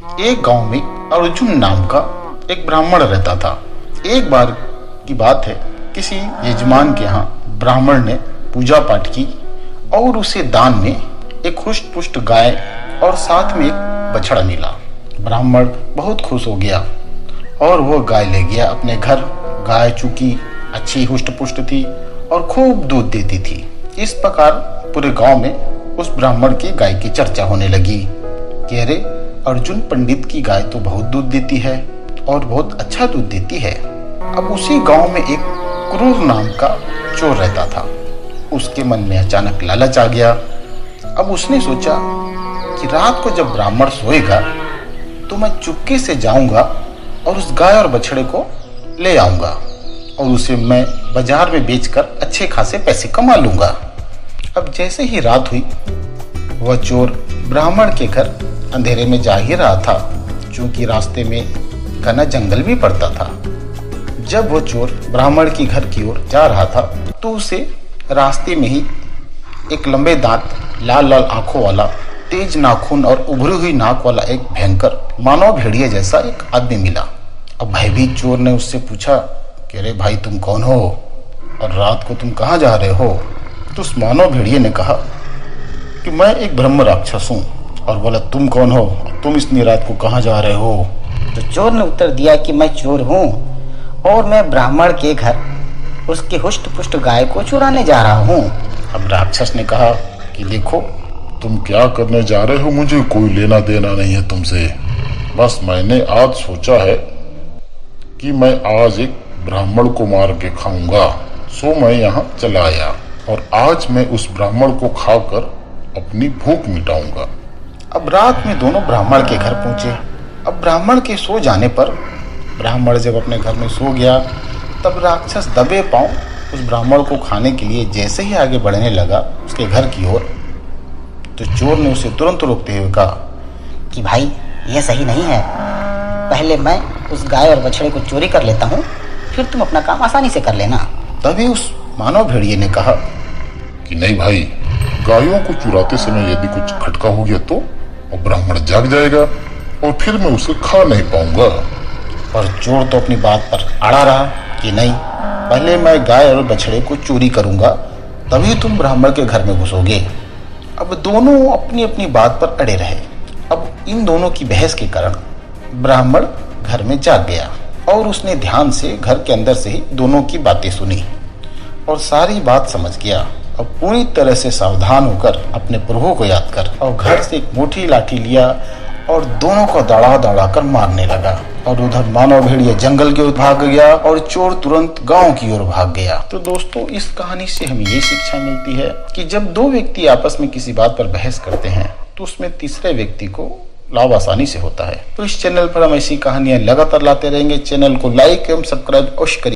एक गांव में अर्जुन नाम का एक ब्राह्मण रहता था। एक बार की बात है, किसी यजमान के यहाँ ब्राह्मण ने पूजा पाठ की और उसे दान में एक हुष्ट पुष्ट गाय और साथ में एक बछड़ा मिला। ब्राह्मण बहुत खुश हो गया और वह गाय ले गया अपने घर। गाय चूंकि अच्छी हुष्ट पुष्ट थी और खूब दूध देती थी। इस प्रकार पूरे गांव में उस ब्राह्मण की गाय की चर्चा होने लगी कि अरे, अर्जुन पंडित की गाय तो बहुत दूध देती है और बहुत अच्छा दूध देती है। अब उसी गांव में एक क्रूर नाम का चोर रहता था। उसके मन में अचानक लालच आ गया। अब उसने सोचा कि रात को जब ब्राह्मण सोएगा तो मैं चुपके से जाऊंगा और उस गाय और बछड़े को ले आऊंगा और उसे मैं बाजार में बेचकर अच्छे खासे पैसे कमा लूंगा। अब जैसे ही रात हुई, वह चोर ब्राह्मण के घर अंधेरे में जा ही रहा था, क्योंकि रास्ते में घना जंगल भी पड़ता था। जब वह चोर ब्राह्मण की घर की ओर जा रहा था तो उसे रास्ते में ही एक लंबे दांत, लाल लाल आंखों वाला, तेज नाखून और उभरी हुई नाक वाला एक भयंकर मानव भेड़िया जैसा एक आदमी मिला। अब भयभीत चोर ने उससे पूछा कि अरे भाई, तुम कौन हो और रात को तुम कहाँ जा रहे हो? तो उस मानव भेड़िए ने कहा कि मैं एक ब्रह्म राक्षस हूँ। और बोला, तुम कौन हो? तुम इतनी रात को कहाँ जा रहे हो? तो चोर ने उत्तर दिया कि मैं चोर हूँ और मैं ब्राह्मण के घर उसके हुष्ट पुष्ट गाय को चुराने जा रहा हूँ। अब राक्षस ने कहा कि देखो, तुम क्या करने जा रहे हो, मुझे कोई लेना देना नहीं है तुमसे। बस मैंने आज सोचा है कि मैं आज एक ब्राह्मण को मार के खाऊंगा, सो मैं यहाँ चला आया और आज मैं उस ब्राह्मण को खाकर अपनी भूख मिटाऊंगा। अब रात में दोनों ब्राह्मण के घर पहुंचे। अब ब्राह्मण के सो जाने पर ब्राह्मण जब अपने घर में सो गया, तब राक्षस दबे पांव उस ब्राह्मण को खाने के लिए जैसे ही आगे बढ़ने लगा उसके घर की ओर, तो चोर ने उसे तुरंत रोकते हुए कहा कि भाई, यह सही नहीं है। पहले मैं उस गाय और बछड़े को चोरी कर लेता हूँ, फिर तुम अपना काम आसानी से कर लेना। तभी उस मानव भेड़िए ने कहा कि नहीं भाई, गायों को चुराते समय यदि कुछ खटका हो गया तो ब्राह्मण जाग जाएगा और फिर मैं उसे खा नहीं पाऊंगा। पर चोर तो अपनी बात पर अड़ा रहा कि नहीं, पहले मैं गाय और बछड़े को चोरी करूंगा, तभी तुम ब्राह्मण के घर में घुसोगे। अब दोनों अपनी अपनी बात पर अड़े रहे। अब इन दोनों की बहस के कारण ब्राह्मण घर में जाग गया और उसने ध्यान से घर के अंदर से ही दोनों की बातें सुनी और सारी बात समझ गया। अब पूरी तरह से सावधान होकर अपने प्रभु को याद कर और घर से एक मोटी लाठी लिया और दोनों को दड़ा दड़ा कर मारने लगा। और उधर मानव भेड़िया जंगल की ओर भाग गया और चोर तुरंत गांव की ओर भाग गया। तो दोस्तों, इस कहानी से हमें ये शिक्षा मिलती है कि जब दो व्यक्ति आपस में किसी बात पर बहस करते हैं तो उसमें तीसरे व्यक्ति को लाभ आसानी से होता है। तो इस चैनल पर हम ऐसी कहानियां लगातार लाते रहेंगे। चैनल को लाइक एवं सब्सक्राइब अवश्य करिए।